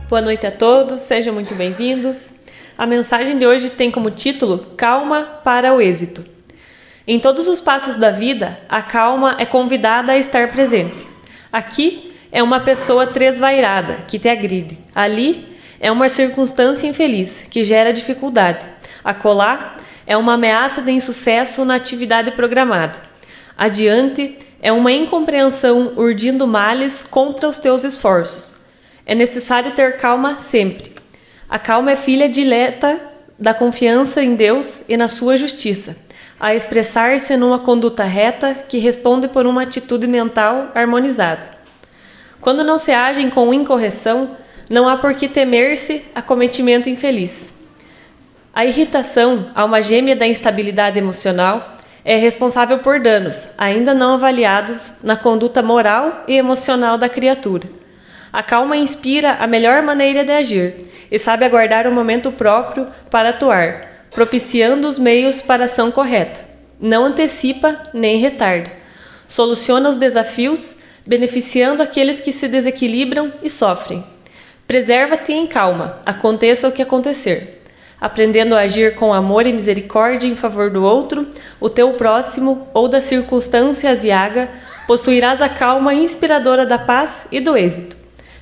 Boa noite a todos, sejam muito bem-vindos. A mensagem de hoje tem como título Calma para o êxito. Em todos os passos da vida, a calma é convidada a estar presente. Aqui é uma pessoa tresvairada que te agride. Ali é uma circunstância infeliz que gera dificuldade. Acolá é uma ameaça de insucesso na atividade programada. Adiante é uma incompreensão urdindo males contra os teus esforços. É necessário ter calma sempre. A calma é filha dileta da confiança em Deus e na sua justiça, a expressar-se numa conduta reta que responde por uma atitude mental harmonizada. Quando não se agem com incorreção, não há por que temer-se acometimento infeliz. A irritação, alma gêmea da instabilidade emocional, é responsável por danos, ainda não avaliados, na conduta moral e emocional da criatura. A calma inspira a melhor maneira de agir e sabe aguardar o momento próprio para atuar, propiciando os meios para a ação correta. Não antecipa nem retarda. Soluciona os desafios, beneficiando aqueles que se desequilibram e sofrem. Preserva-te em calma, aconteça o que acontecer. Aprendendo a agir com amor e misericórdia em favor do outro, o teu próximo ou das circunstâncias aziaga, possuirás a calma inspiradora da paz e do êxito.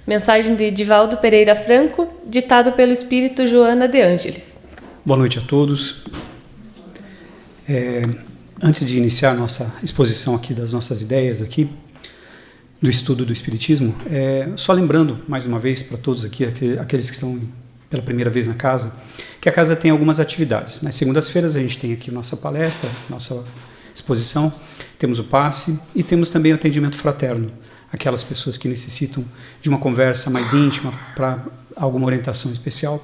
Mensagem de Divaldo Pereira Franco, ditado pelo Espírito Joana de Ângeles. Boa noite a todos. Antes de iniciar nossa exposição aqui das nossas ideias aqui, do estudo do Espiritismo, só lembrando mais uma vez para todos aqui, aqueles que estão pela primeira vez na casa, que a casa tem algumas atividades. Nas segundas-feiras a gente tem aqui nossa palestra, nossa exposição, temos o passe e temos também o atendimento fraterno. Aquelas pessoas que necessitam de uma conversa mais íntima para alguma orientação especial.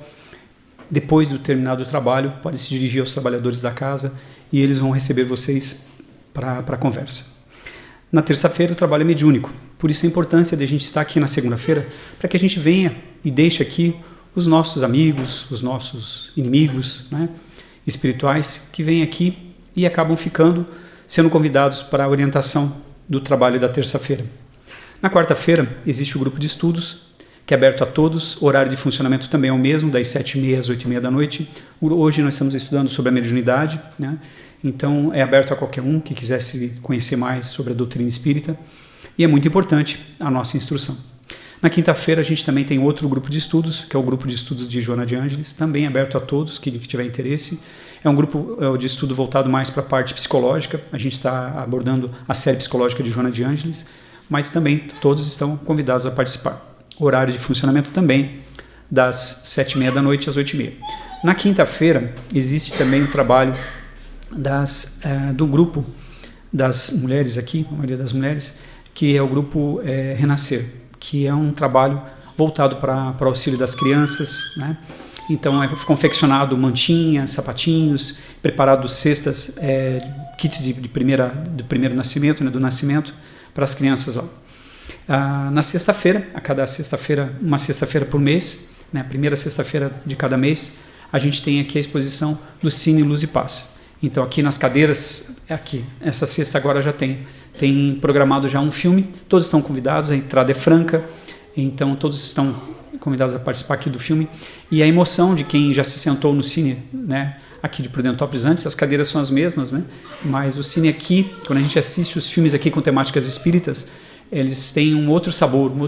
Depois do terminado trabalho, pode se dirigir aos trabalhadores da casa e eles vão receber vocês para a conversa. Na terça-feira o trabalho é mediúnico, por isso a importância de a gente estar aqui na segunda-feira, para que a gente venha e deixe aqui os nossos amigos, os nossos inimigos, né, espirituais, que vêm aqui e acabam sendo convidados para a orientação do trabalho da terça-feira. Na quarta-feira existe o grupo de estudos, que é aberto a todos, o horário de funcionamento também é o mesmo, das 7h30 às 8h30 da noite. Hoje nós estamos estudando sobre a mediunidade, né? Então é aberto a qualquer um que quisesse conhecer mais sobre a doutrina espírita, e é muito importante a nossa instrução. Na quinta-feira a gente também tem outro grupo de estudos, que é o grupo de estudos de Joana de Ângeles, também aberto a todos que tiver interesse. É um grupo de estudo voltado mais para a parte psicológica, a gente está abordando a série psicológica de Joana de Ângeles, mas também todos estão convidados a participar. O horário de funcionamento também das 7h30 da noite às 8h30. Na quinta-feira existe também o trabalho do grupo das mulheres aqui, a maioria das mulheres, que é o grupo Renascer, que é um trabalho voltado para o auxílio das crianças, né? Então é confeccionado mantinhas, sapatinhos, preparado cestas, kits de primeiro nascimento, né, do nascimento, para as crianças lá. Na sexta-feira, a cada sexta-feira, uma sexta-feira por mês, né, a primeira sexta-feira de cada mês, a gente tem aqui a exposição do Cine Luz e Paz. Então aqui nas cadeiras, essa sexta agora já tem programado já um filme, todos estão convidados, a entrada é franca, então todos estão convidados a participar aqui do filme, e a emoção de quem já se sentou no cine, né, aqui de Prudentópolis antes, as cadeiras são as mesmas, né, mas o cine aqui, quando a gente assiste os filmes aqui com temáticas espíritas, eles têm um outro sabor, um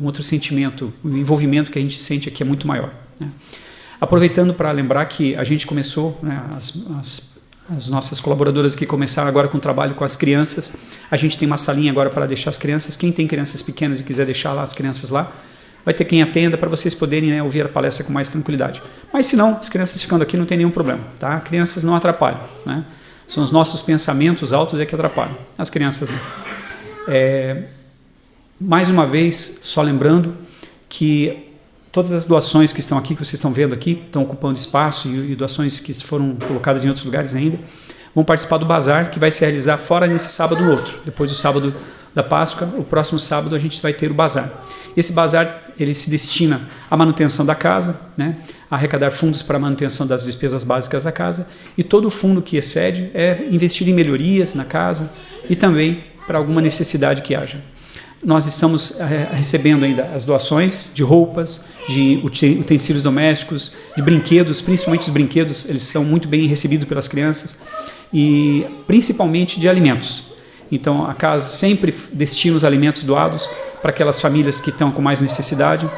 outro sentimento, o envolvimento que a gente sente aqui é muito maior, né. Aproveitando para lembrar que a gente começou, né, as nossas colaboradoras que começaram agora com o trabalho com as crianças, a gente tem uma salinha agora para deixar as crianças, quem tem crianças pequenas e quiser deixar lá as crianças lá, vai ter quem atenda para vocês poderem, né, ouvir a palestra com mais tranquilidade. Mas se não, as crianças ficando aqui não tem nenhum problema, tá? Crianças não atrapalham, né? São os nossos pensamentos altos que atrapalham, as crianças não. Mais uma vez, só lembrando que todas as doações que estão aqui, que vocês estão vendo aqui, estão ocupando espaço e doações que foram colocadas em outros lugares ainda, vão participar do bazar que vai se realizar fora nesse sábado ou outro. Depois do sábado da Páscoa, o próximo sábado a gente vai ter o bazar. Esse bazar ele se destina à manutenção da casa, né, a arrecadar fundos para a manutenção das despesas básicas da casa, e todo o fundo que excede é investido em melhorias na casa e também para alguma necessidade que haja. nós estamos recebendo ainda as doações de roupas, de utensílios domésticos, de brinquedos, principalmente os brinquedos, eles são muito bem recebidos pelas crianças, e principalmente de alimentos. Então a casa sempre destina os alimentos doados para aquelas famílias que estão com mais necessidade.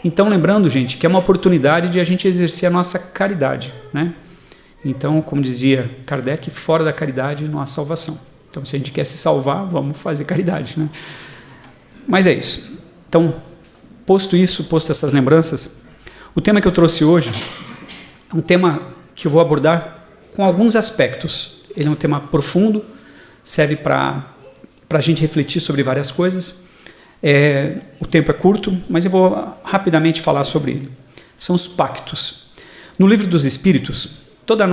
Então lembrando, gente, que é uma oportunidade de a gente exercer a nossa caridade, né? Então, como dizia Kardec, fora da caridade não há salvação. Então, se a gente quer se salvar, vamos fazer caridade, né? Mas é isso. Então, posto essas lembranças, o tema que eu trouxe hoje é um tema que eu vou abordar com alguns aspectos. Ele é um tema profundo, serve para a gente refletir sobre várias coisas. O tempo é curto, mas eu vou rapidamente falar sobre ele. São os pactos. No Livro dos Espíritos, todo o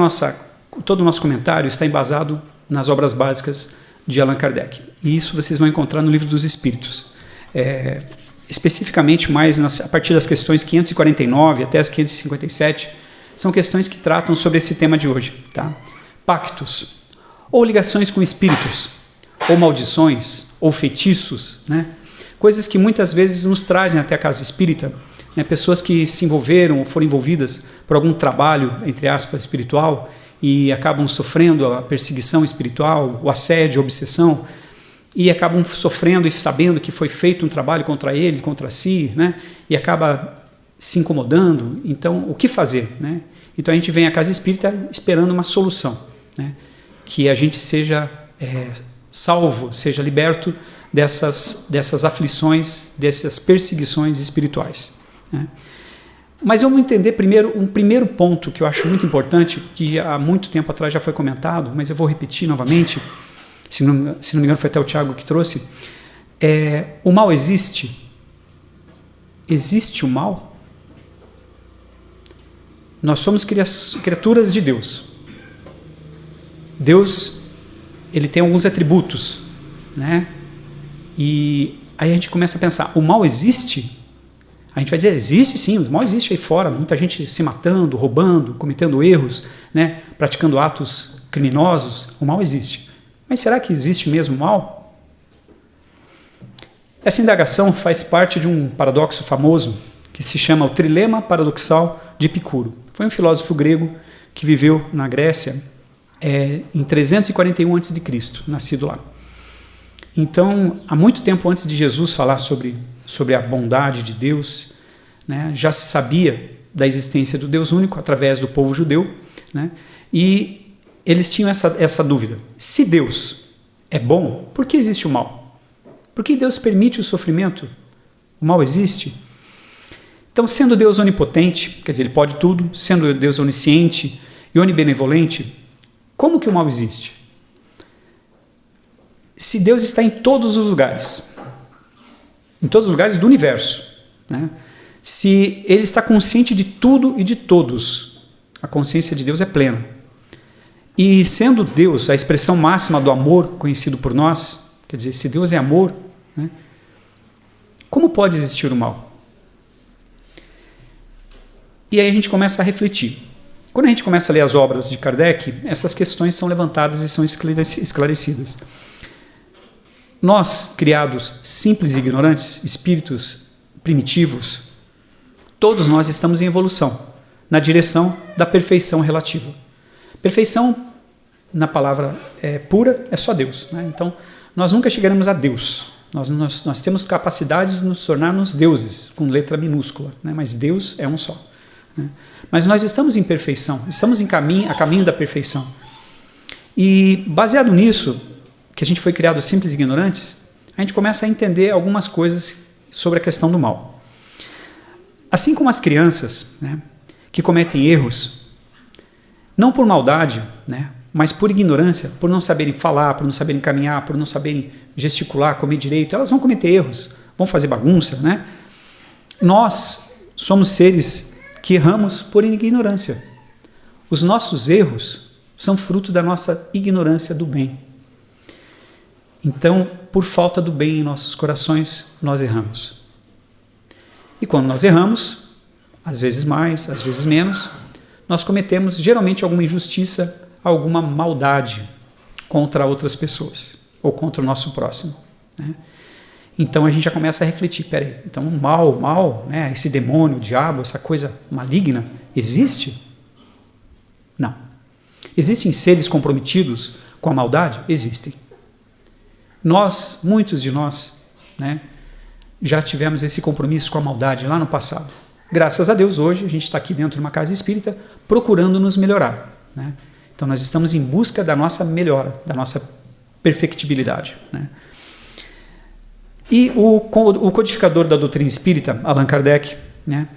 nosso comentário está embasado nas obras básicas de Allan Kardec. E isso vocês vão encontrar no Livro dos Espíritos. Especificamente mais a partir das questões 549 até as 557, são questões que tratam sobre esse tema de hoje. Tá? Pactos, ou ligações com espíritos, ou maldições, ou feitiços, né? Coisas que muitas vezes nos trazem até a casa espírita, né? Pessoas que se envolveram ou foram envolvidas por algum trabalho, entre aspas, espiritual, e acabam sofrendo a perseguição espiritual, o assédio, a obsessão, e acabam sofrendo e sabendo que foi feito um trabalho contra ele, contra si, né? E acaba se incomodando. Então, o que fazer, né? Então, a gente vem à casa espírita esperando uma solução, né? Que a gente seja salvo, seja liberto dessas aflições, dessas perseguições espirituais, né? Mas vamos entender primeiro um primeiro ponto que eu acho muito importante, que há muito tempo atrás já foi comentado, mas eu vou repetir novamente, se não me engano foi até o Tiago que trouxe. O mal existe? Existe o mal? Nós somos criaturas de Deus. Deus, ele tem alguns atributos, né? E aí a gente começa a pensar, o mal existe? A gente vai dizer, existe sim, o mal existe aí fora, muita gente se matando, roubando, cometendo erros, né? Praticando atos criminosos, o mal existe. Mas será que existe mesmo o mal? Essa indagação faz parte de um paradoxo famoso que se chama o trilema paradoxal de Epicuro. Foi um filósofo grego que viveu na Grécia em 341 a.C., nascido lá. Então, há muito tempo antes de Jesus falar sobre a bondade de Deus, né, já se sabia da existência do Deus único através do povo judeu, né, e eles tinham essa dúvida. Se Deus é bom, por que existe o mal? Por que Deus permite o sofrimento? O mal existe? Então, sendo Deus onipotente, quer dizer, Ele pode tudo, sendo Deus onisciente e onibenevolente, como que o mal existe? Se Deus está em todos os lugares do universo, né? Se Ele está consciente de tudo e de todos, a consciência de Deus é plena. E sendo Deus a expressão máxima do amor conhecido por nós, quer dizer, se Deus é amor, né? Como pode existir o mal? E aí a gente começa a refletir. Quando a gente começa a ler as obras de Kardec, essas questões são levantadas e são esclarecidas. Nós, criados simples e ignorantes, espíritos primitivos, todos nós estamos em evolução, na direção da perfeição relativa. Perfeição, na palavra pura, é só Deus, né? Então, nós nunca chegaremos a Deus. Nós temos capacidade de nos tornarmos deuses, com letra minúscula, né? Mas Deus é um só, né? Mas nós estamos em perfeição, estamos a caminho da perfeição. E, baseado nisso, que a gente foi criado simples e ignorantes, a gente começa a entender algumas coisas sobre a questão do mal. Assim como as crianças, né, que cometem erros, não por maldade, né, mas por ignorância, por não saberem falar, por não saberem caminhar, por não saberem gesticular, comer direito, elas vão cometer erros, vão fazer bagunça, né? Nós somos seres que erramos por ignorância. Os nossos erros são fruto da nossa ignorância do bem. Então, por falta do bem em nossos corações, nós erramos. E quando nós erramos, às vezes mais, às vezes menos, nós cometemos geralmente alguma injustiça, alguma maldade contra outras pessoas, ou contra o nosso próximo, né? Então a gente já começa a refletir, peraí, então o mal, né, esse demônio, o diabo, essa coisa maligna, existe? Não. Existem seres comprometidos com a maldade? Existem. Muitos de nós, né, já tivemos esse compromisso com a maldade lá no passado. Graças a Deus, hoje a gente está aqui dentro de uma casa espírita procurando nos melhorar, né? Então nós estamos em busca da nossa melhora, da nossa perfectibilidade, né? E o codificador da doutrina espírita, Allan Kardec, né,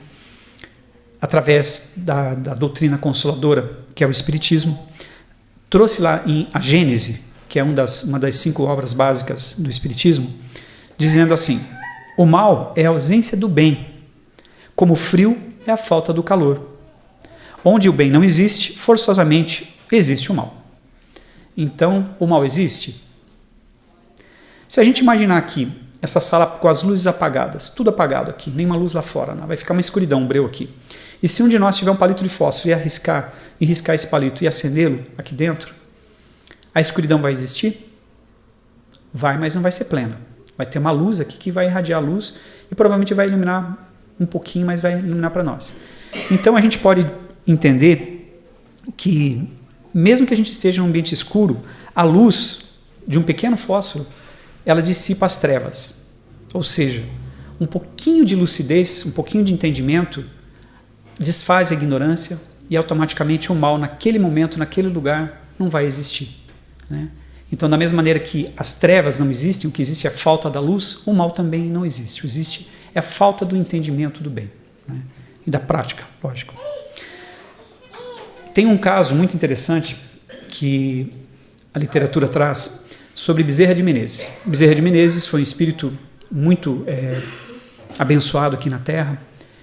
através da doutrina consoladora, que é o Espiritismo, trouxe lá em a Gênese, que é uma das 5 obras básicas do Espiritismo, dizendo assim: o mal é a ausência do bem, como o frio é a falta do calor. Onde o bem não existe, forçosamente existe o mal. Então, o mal existe? Se a gente imaginar aqui essa sala com as luzes apagadas, tudo apagado aqui, nenhuma luz lá fora, né? Vai ficar uma escuridão, um breu aqui. E se um de nós tiver um palito de fósforo e riscar esse palito e acendê-lo aqui dentro, a escuridão vai existir? Vai, mas não vai ser plena. Vai ter uma luz aqui que vai irradiar a luz e provavelmente vai iluminar um pouquinho, mas vai iluminar para nós. Então a gente pode entender que, mesmo que a gente esteja num ambiente escuro, a luz de um pequeno fósforo, ela dissipa as trevas. Ou seja, um pouquinho de lucidez, um pouquinho de entendimento, desfaz a ignorância e automaticamente o mal naquele momento, naquele lugar, não vai existir, né? Então, da mesma maneira que as trevas não existem, o que existe é a falta da luz, o mal também não existe. O que existe é a falta do entendimento do bem, né? E da prática, lógico. Tem um caso muito interessante que a literatura traz sobre Bezerra de Menezes. Bezerra de Menezes foi um espírito muito abençoado aqui na Terra,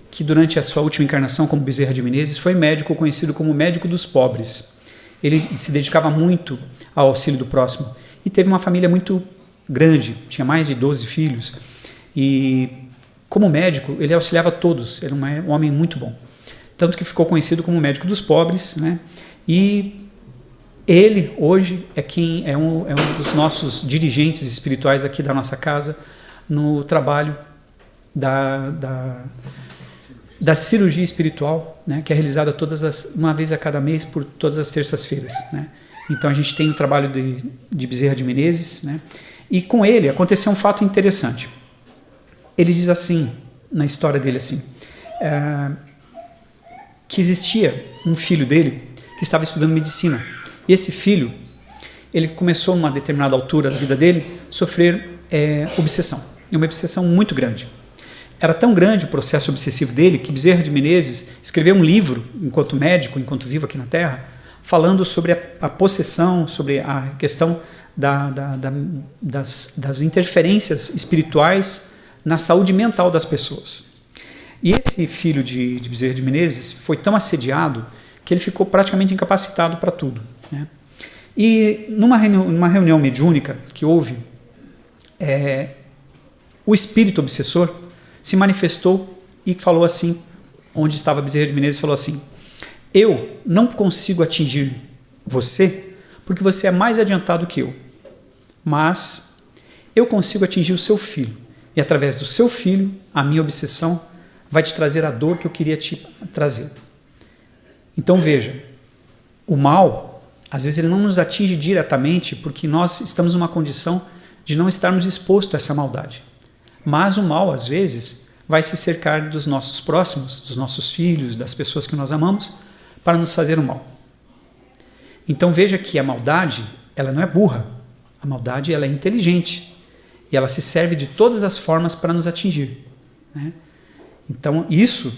que durante a sua última encarnação como Bezerra de Menezes foi médico conhecido como médico dos pobres. Ele se dedicava muito ao auxílio do próximo e teve uma família muito grande, tinha mais de 12 filhos, e como médico ele auxiliava todos, era um homem muito bom, tanto que ficou conhecido como médico dos pobres, né? E ele hoje é um dos nossos dirigentes espirituais aqui da nossa casa no trabalho da cirurgia espiritual, né, que é realizada uma vez a cada mês por todas as terças-feiras, né? Então a gente tem o trabalho de Bezerra de Menezes, né? E com ele aconteceu um fato interessante. Ele diz assim, na história dele assim, que existia um filho dele que estava estudando medicina. E esse filho, ele começou, numa determinada altura da vida dele, a sofrer obsessão. E uma obsessão muito grande. Era tão grande o processo obsessivo dele que Bezerra de Menezes escreveu um livro, enquanto médico, enquanto vivo aqui na Terra, falando sobre a possessão, sobre a questão das interferências espirituais na saúde mental das pessoas. E esse filho de Bezerra de Menezes foi tão assediado que ele ficou praticamente incapacitado para tudo, né? E numa reunião mediúnica que houve, o espírito obsessor se manifestou e falou assim, onde estava Bezerra de Menezes, falou assim: eu não consigo atingir você porque você é mais adiantado que eu, mas eu consigo atingir o seu filho, e através do seu filho a minha obsessão vai te trazer a dor que eu queria te trazer. Então veja, o mal, às vezes ele não nos atinge diretamente porque nós estamos numa condição de não estarmos expostos a essa maldade. Mas o mal, às vezes, vai se cercar dos nossos próximos, dos nossos filhos, das pessoas que nós amamos, para nos fazer o mal. Então veja que a maldade, ela não é burra. A maldade, ela é inteligente. E ela se serve de todas as formas para nos atingir, né? Então isso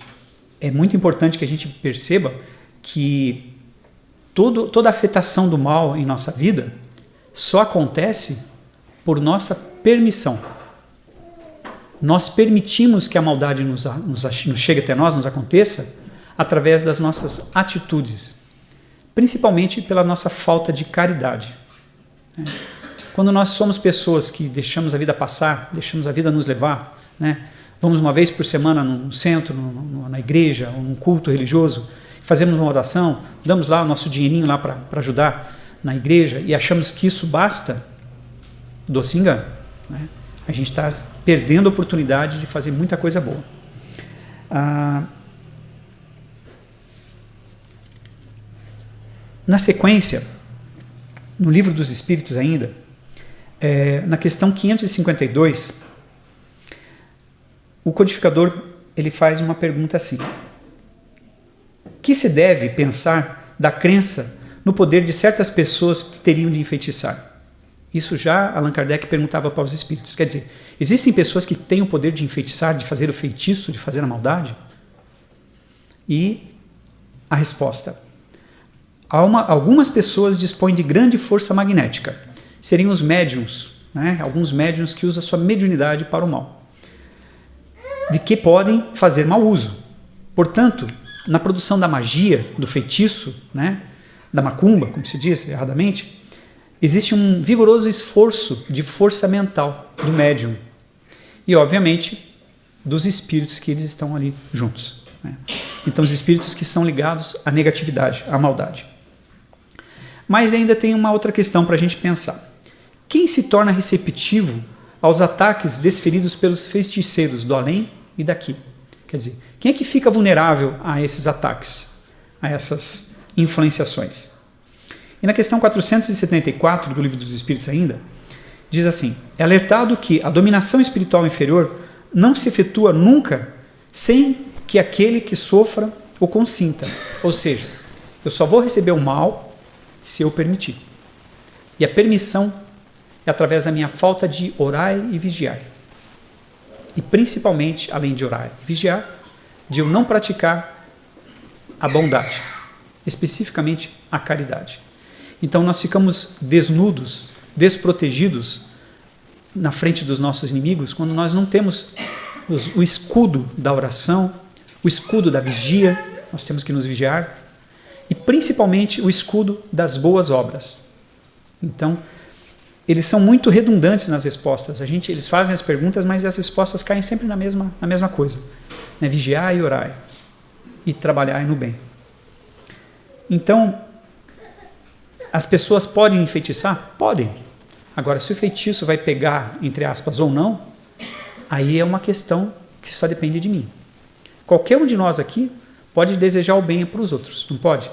é muito importante que a gente perceba que toda a afetação do mal em nossa vida só acontece por nossa permissão. Nós permitimos que a maldade nos chegue até nós, nos aconteça, através das nossas atitudes, principalmente pela nossa falta de caridade, né? Quando nós somos pessoas que deixamos a vida passar, deixamos a vida nos levar, né? Vamos uma vez por semana no centro, na igreja, ou num culto religioso, fazemos uma oração, damos lá o nosso dinheirinho lá para ajudar na igreja e achamos que isso basta, doce engano, né? A gente está perdendo a oportunidade de fazer muita coisa boa. Na sequência, no Livro dos Espíritos ainda, na questão 552, o codificador ele faz uma pergunta assim: que se deve pensar da crença no poder de certas pessoas que teriam de enfeitiçar? Isso já Allan Kardec perguntava para os espíritos. Quer dizer, existem pessoas que têm o poder de enfeitiçar, de fazer o feitiço, de fazer a maldade? E a resposta: algumas pessoas dispõem de grande força magnética. Seriam os médiuns, né? Alguns médiuns que usam a sua mediunidade para o mal, de que podem fazer mau uso. Portanto, na produção da magia, do feitiço, né? Da macumba, como se diz erradamente, existe um vigoroso esforço de força mental do médium e, obviamente, dos espíritos que eles estão ali juntos, né? Então, os espíritos que são ligados à negatividade, à maldade. Mas ainda tem uma outra questão para a gente pensar. Quem se torna receptivo aos ataques desferidos pelos feiticeiros do além e daqui? Quer dizer, quem é que fica vulnerável a esses ataques, a essas influenciações? E na questão 474 do Livro dos Espíritos ainda, diz assim: é alertado que a dominação espiritual inferior não se efetua nunca sem que aquele que sofra o consinta. Ou seja, eu só vou receber o mal se eu permitir. E a permissão é através da minha falta de orar e vigiar. E principalmente, além de orar e vigiar, de eu não praticar a bondade, especificamente a caridade. Então nós ficamos desnudos, desprotegidos na frente dos nossos inimigos quando nós não temos o escudo da oração, o escudo da vigia, nós temos que nos vigiar, e principalmente o escudo das boas obras. Então, eles são muito redundantes nas respostas. Eles fazem as perguntas, mas as respostas caem sempre na mesma coisa, né? Vigiar e orar, e trabalhar no bem. Então, as pessoas podem enfeitiçar? Podem. Agora, se o feitiço vai pegar, entre aspas, ou não, aí é uma questão que só depende de mim. Qualquer um de nós aqui pode desejar o bem para os outros, não pode?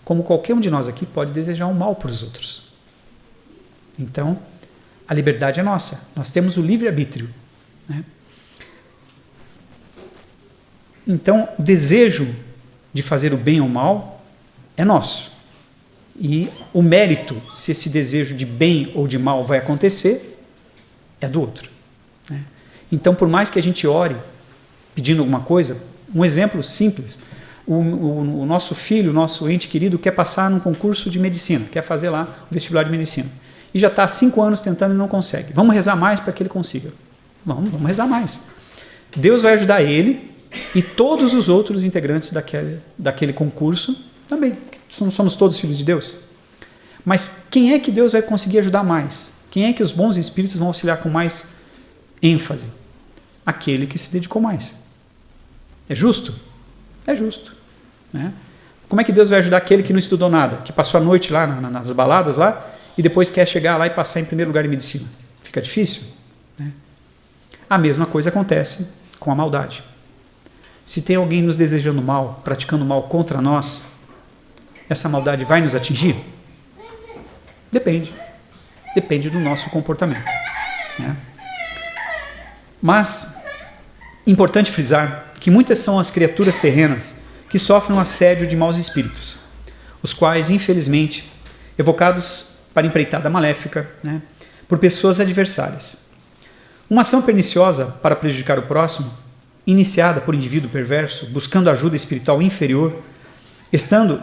Como qualquer um de nós aqui pode desejar o mal para os outros. Então, a liberdade é nossa. Nós temos o livre-arbítrio, né? Então, o desejo de fazer o bem ou o mal é nosso. E o mérito, se esse desejo de bem ou de mal vai acontecer, é do outro, né? Então, por mais que a gente ore pedindo alguma coisa, um exemplo simples: o nosso filho, o nosso ente querido quer passar num concurso de medicina, quer fazer lá o vestibular de medicina, e já está há 5 anos tentando e não consegue. Vamos rezar mais para que ele consiga. Vamos rezar mais. Deus vai ajudar ele e todos os outros integrantes daquele concurso também. Somos todos filhos de Deus. Mas quem é que Deus vai conseguir ajudar mais? Quem é que os bons espíritos vão auxiliar com mais ênfase? Aquele que se dedicou mais. É justo? É justo, né? Como é que Deus vai ajudar aquele que não estudou nada, que passou a noite lá nas baladas lá e depois quer chegar lá e passar em primeiro lugar em medicina? Fica difícil, né? A mesma coisa acontece com a maldade. Se tem alguém nos desejando mal, praticando mal contra nós, essa maldade vai nos atingir? Depende. Depende do nosso comportamento, né? Mas, importante frisar que muitas são as criaturas terrenas que sofrem um assédio de maus espíritos, os quais, infelizmente, evocados para empreitada maléfica, né, por pessoas adversárias. Uma ação perniciosa para prejudicar o próximo, iniciada por indivíduo perverso, buscando ajuda espiritual inferior, estando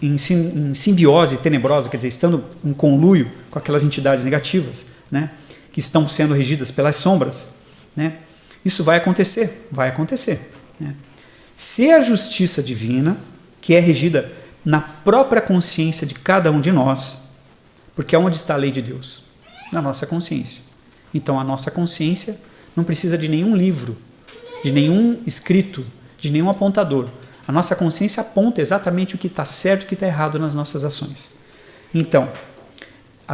em simbiose tenebrosa, quer dizer, estando em conluio com aquelas entidades negativas, né, que estão sendo regidas pelas sombras, né, isso vai acontecer, né? Se a justiça divina, que é regida na própria consciência de cada um de nós, porque onde está a lei de Deus? Na nossa consciência. Então a nossa consciência não precisa de nenhum livro, de nenhum escrito, de nenhum apontador. A nossa consciência aponta exatamente o que está certo e o que está errado nas nossas ações. Então,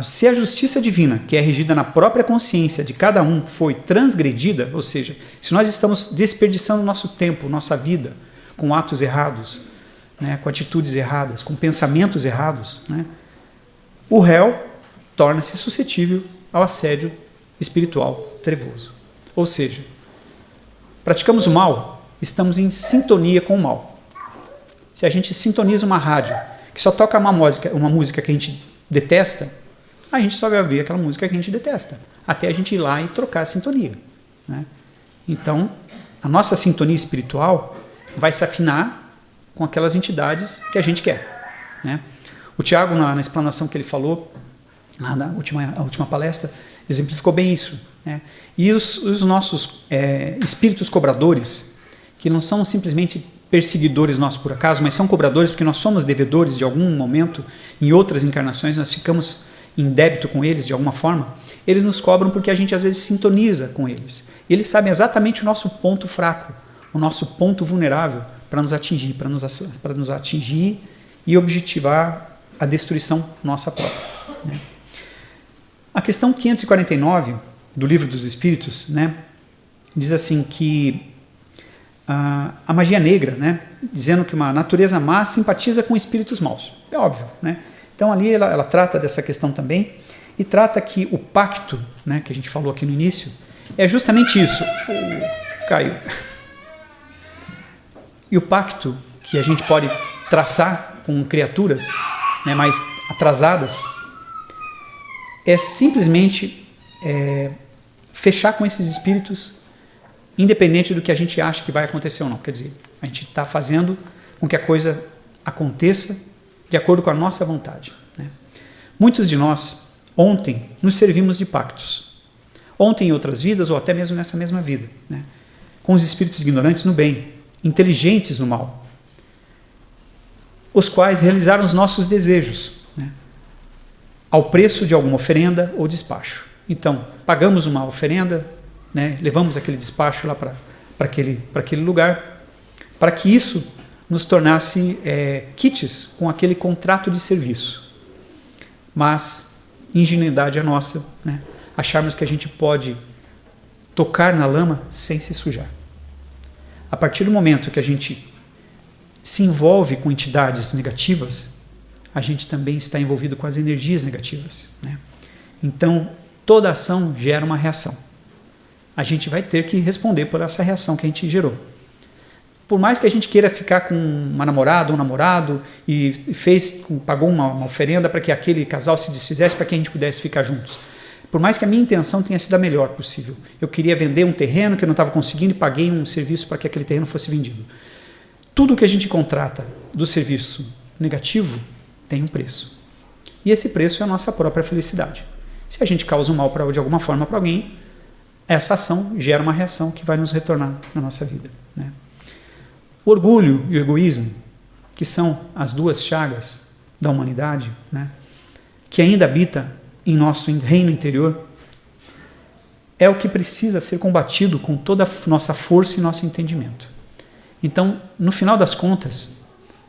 se a justiça divina, que é regida na própria consciência de cada um, foi transgredida, ou seja, se nós estamos desperdiçando nosso tempo, nossa vida, com atos errados, né, com atitudes erradas, com pensamentos errados, né, o réu torna-se suscetível ao assédio espiritual trevoso. Ou seja, praticamos o mal, estamos em sintonia com o mal. Se a gente sintoniza uma rádio que só toca uma música que a gente detesta, a gente só vai ouvir aquela música que a gente detesta, até a gente ir lá e trocar a sintonia, né? Então, a nossa sintonia espiritual vai se afinar com aquelas entidades que a gente quer, né? O Tiago, na explanação que ele falou, na última palestra, exemplificou bem isso, né? E os nossos espíritos cobradores, que não são simplesmente perseguidores nossos por acaso, mas são cobradores porque nós somos devedores de algum momento, em outras encarnações nós ficamos em débito com eles de alguma forma, eles nos cobram porque a gente às vezes sintoniza com eles. Eles sabem exatamente o nosso ponto fraco, o nosso ponto vulnerável para nos atingir, para nos atingir e objetivar a destruição nossa própria, né? A questão 549 do Livro dos Espíritos, né, diz assim que a magia negra, né, dizendo que uma natureza má simpatiza com espíritos maus. É óbvio, né? Então ali ela trata dessa questão também e trata que o pacto, né, que a gente falou aqui no início, é justamente isso. Caio. E o pacto que a gente pode traçar com criaturas, né, mais atrasadas é simplesmente fechar com esses espíritos, independente do que a gente acha que vai acontecer ou não. Quer dizer, a gente está fazendo com que a coisa aconteça de acordo com a nossa vontade, né? Muitos de nós, ontem, nos servimos de pactos. Ontem em outras vidas, ou até mesmo nessa mesma vida, né? Com os espíritos ignorantes no bem, inteligentes no mal, os quais realizaram os nossos desejos, né, ao preço de alguma oferenda ou despacho. Então, pagamos uma oferenda, né, levamos aquele despacho lá para aquele lugar, para que isso nos tornasse quites com aquele contrato de serviço. Mas, ingenuidade é nossa, né, acharmos que a gente pode tocar na lama sem se sujar. A partir do momento que a gente se envolve com entidades negativas, a gente também está envolvido com as energias negativas, né? Então, toda ação gera uma reação. A gente vai ter que responder por essa reação que a gente gerou. Por mais que a gente queira ficar com uma namorada, um namorado, e pagou uma oferenda para que aquele casal se desfizesse para que a gente pudesse ficar juntos. Por mais que a minha intenção tenha sido a melhor possível. Eu queria vender um terreno que eu não estava conseguindo e paguei um serviço para que aquele terreno fosse vendido. Tudo que a gente contrata do serviço negativo tem um preço. E esse preço é a nossa própria felicidade. Se a gente causa um mal de alguma forma para alguém, essa ação gera uma reação que vai nos retornar na nossa vida, né? O orgulho e o egoísmo, que são as duas chagas da humanidade, né, que ainda habita em nosso reino interior, é o que precisa ser combatido com toda a nossa força e nosso entendimento. Então, no final das contas,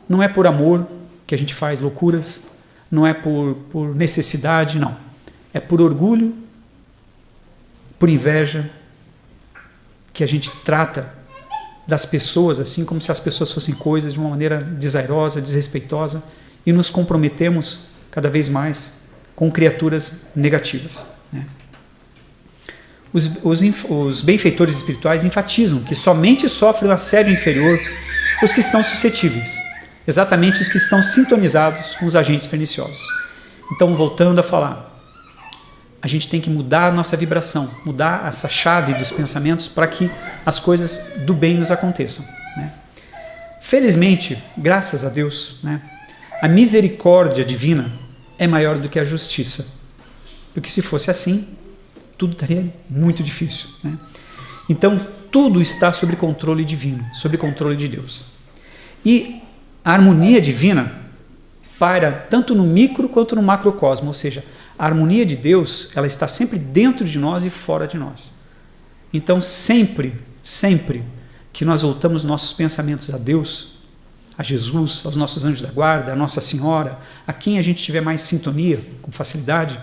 não é por amor que a gente faz loucuras, não é por necessidade, não. É por orgulho, por inveja, que a gente trata das pessoas assim como se as pessoas fossem coisas de uma maneira desairosa, desrespeitosa, e nos comprometemos cada vez mais com criaturas negativas, né? Os benfeitores espirituais enfatizam que somente sofrem o assédio inferior os que estão suscetíveis, exatamente os que estão sintonizados com os agentes perniciosos. Então, voltando a falar, a gente tem que mudar a nossa vibração, mudar essa chave dos pensamentos para que as coisas do bem nos aconteçam, né? Felizmente, graças a Deus, né, a misericórdia divina é maior do que a justiça. Porque se fosse assim, tudo estaria muito difícil, né? Então, tudo está sob controle divino, sob controle de Deus. E a harmonia divina paira tanto no micro quanto no macrocosmo, ou seja, a harmonia de Deus, ela está sempre dentro de nós e fora de nós. Então, sempre que nós voltamos nossos pensamentos a Deus, a Jesus, aos nossos anjos da guarda, a Nossa Senhora, a quem a gente tiver mais sintonia, com facilidade,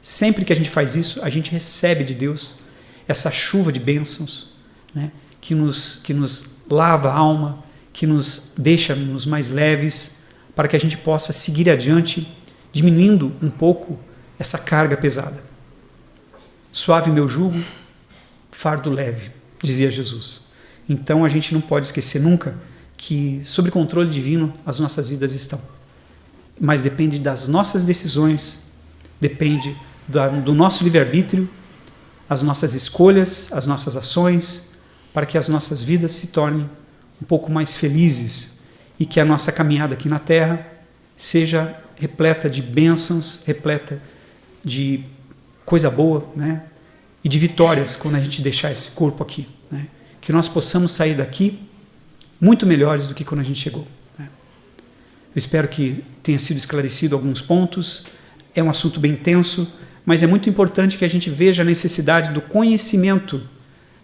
Sempre que a gente faz isso, a gente recebe de Deus essa chuva de bênçãos, né, que nos lava a alma, que nos deixa-nos mais leves, para que a gente possa seguir adiante, diminuindo um pouco essa carga pesada. Suave meu jugo, fardo leve, dizia Jesus. Então a gente não pode esquecer nunca que sob controle divino as nossas vidas estão. Mas depende das nossas decisões, depende do nosso livre-arbítrio, as nossas escolhas, as nossas ações, para que as nossas vidas se tornem um pouco mais felizes e que a nossa caminhada aqui na Terra seja repleta de bênçãos, repleta de coisa boa, né? E de vitórias quando a gente deixar esse corpo aqui, né? Que nós possamos sair daqui muito melhores do que quando a gente chegou, né? Eu espero que tenha sido esclarecido alguns pontos. É um assunto bem tenso, mas é muito importante que a gente veja a necessidade do conhecimento,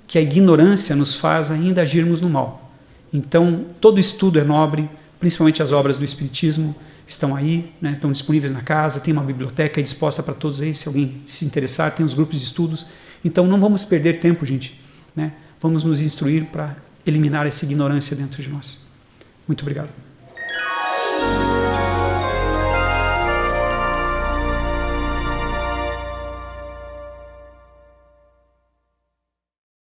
que a ignorância nos faz ainda agirmos no mal. Então, todo estudo é nobre, principalmente as obras do Espiritismo estão aí, né, estão disponíveis na casa, tem uma biblioteca disposta para todos aí, se alguém se interessar, tem os grupos de estudos. Então, não vamos perder tempo, gente, né? Vamos nos instruir para eliminar essa ignorância dentro de nós. Muito obrigado.